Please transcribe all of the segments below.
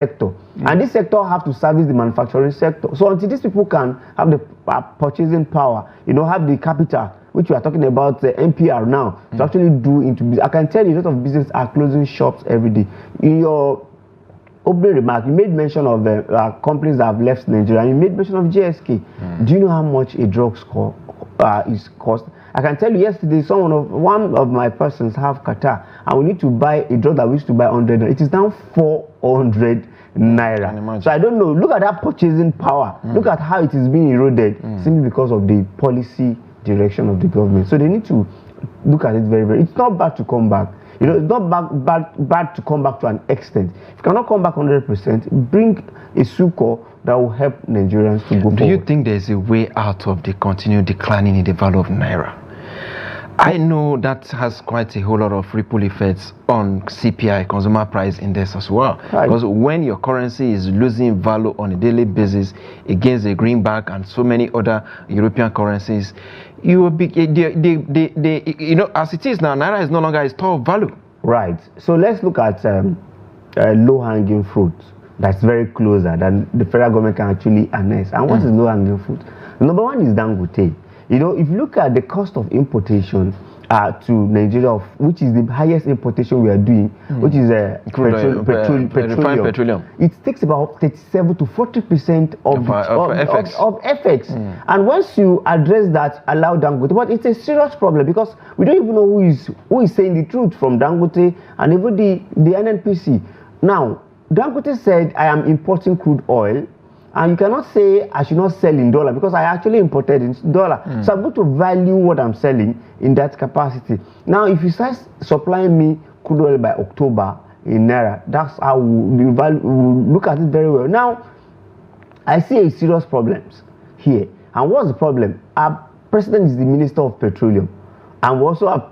sector, and this sector have to service the manufacturing sector. So until these people can have the purchasing power, have the capital, which we are talking about NPR now, to actually do into business. I can tell you a lot of businesses are closing shops every day. In your opening remark, you made mention of companies that have left Nigeria, and you made mention of GSK. Do you know how much a drug is cost? I can tell you yesterday, one of my persons have Qatar, and we need to buy a drug that we used to buy 100. It is now 400 naira. So I don't know. Look at that purchasing power. Look at how it is being eroded simply because of the policy direction of the government. So they need to look at it very, very. It's not bad to come back. It's not bad to come back to an extent. If you cannot come back 100%, bring a succor that will help Nigerians to go forward. Do you think there's a way out of the continued declining in the value of naira? I know that has quite a whole lot of ripple effects on CPI, consumer price index as well. Right. Because when your currency is losing value on a daily basis against the greenback and so many other European currencies, you will be, as it is now, naira is no longer a store of value. Right. So let's look at low-hanging fruit that's very closer than the federal government can actually harness. And what is low-hanging fruit? Number one is Dangote. If you look at the cost of importation to Nigeria, which is the highest importation we are doing, which is petroleum. It takes about 37 to 40% of FX. And once you address that, allow Dangote, but it's a serious problem because we don't even know who is saying the truth from Dangote and even the NNPC. Now, Dangote said, I am importing crude oil. And you cannot say I should not sell in dollar because I actually imported in dollar. So I'm going to value what I'm selling in that capacity. Now, if you start supplying me crude oil by October in naira, that's how we look at it very well. Now, I see a serious problems here. And what's the problem? Our president is the Minister of Petroleum. And we also have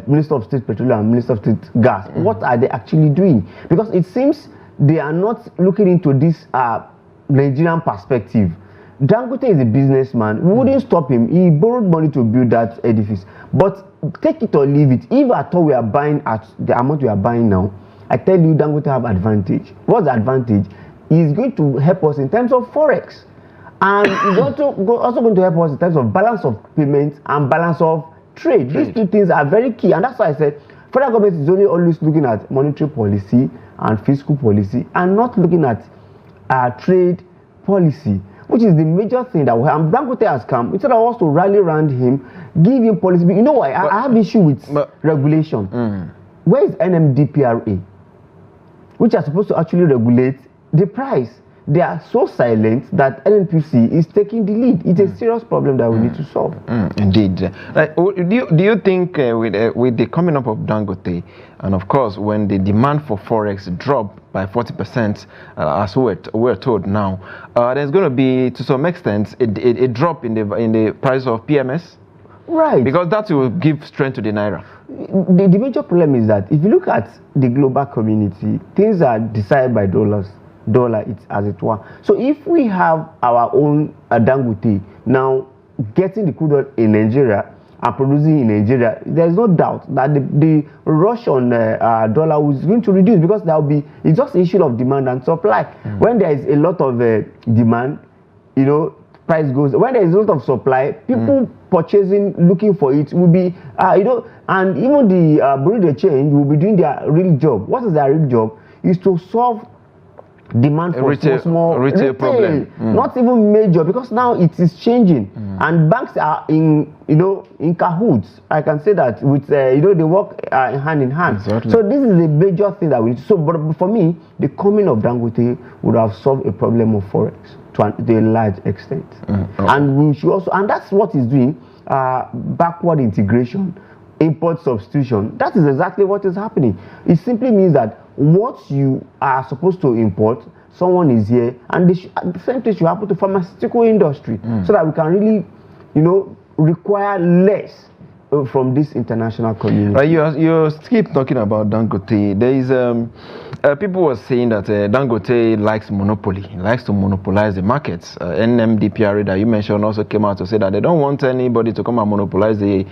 Minister of State Petroleum and Minister of State Gas. What are they actually doing? Because it seems they are not looking into this Nigerian perspective. Dangote is a businessman. We wouldn't stop him. He borrowed money to build that edifice. But take it or leave it. If at all we are buying at the amount we are buying now, I tell you, Dangote have advantage. What's the advantage? He's going to help us in terms of forex, and he's also going to help us in terms of balance of payments and balance of trade. These two things are very key, and that's why I said federal government is only always looking at monetary policy and fiscal policy, and not looking at trade policy, which is the major thing that we have. And Dangote has come. Instead of us to rally around him, give him policy. You know why? I have issue with regulation. Where is NMDPRA, which are supposed to actually regulate the price? They are so silent that NNPC is taking the lead. It's a serious problem that we need to solve. Indeed. Do you think with the coming up of Dangote, and of course when the demand for forex dropped by 40%, as we're told now, there's going to be, to some extent, a drop in the price of PMS? Right. Because that will give strength to the naira. The major problem is that if you look at the global community, things are decided by dollar, as it were. So if we have our own Dangote now getting the crude oil in Nigeria and producing in Nigeria, there is no doubt that the rush on dollar is going to reduce, because it's just an issue of demand and supply. When there is a lot of demand, price goes. When there is a lot of supply, people purchasing, looking for it will be, and even the Bureau de Change will be doing their real job. What is their real job? Is to solve demand for small retail problem, not even major, because now it is changing, and banks are in cahoots. I can say that with they work hand in hand. Exactly. So this is a major thing that we need. So, but for me, the coming of Dangote would have solved a problem of forex to a large extent, and we should also, and that's what is doing backward integration, import substitution. That is exactly what is happening. It simply means that what you are supposed to import, someone is here, and the same thing should happen to pharmaceutical industry, so that we can really, require less from this international community. You keep talking about Dangote. There is people were saying that Dangote likes monopoly. He likes to monopolize the markets. NMDPRA that you mentioned also came out to say that they don't want anybody to come and monopolize the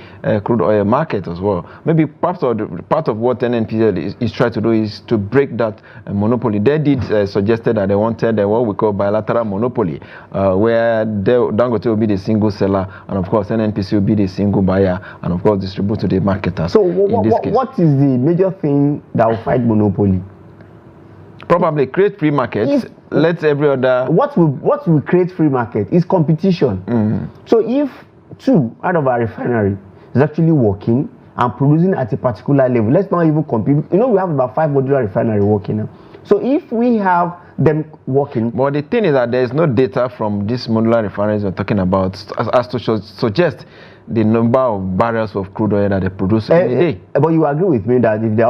crude oil market as well. Maybe part of what NNPCL is trying to do is to break that monopoly. They did suggested that they wanted what we call bilateral monopoly, where Dangote will be the single seller, and of course NNPC will be the single buyer, and of course distribute to the marketers. So what is the major thing that will fight monopoly? Probably create free markets. Let every other. What will create free market is competition. So if 2 out of our refinery is actually working and producing at a particular level, let's not even compete. You know, we have about 5 modular refinery working now. So if we have them working. But the thing is that there is no data from these modular refineries we're talking about as to suggest the number of barrels of crude oil that they produce in a day. But you agree with me that if they are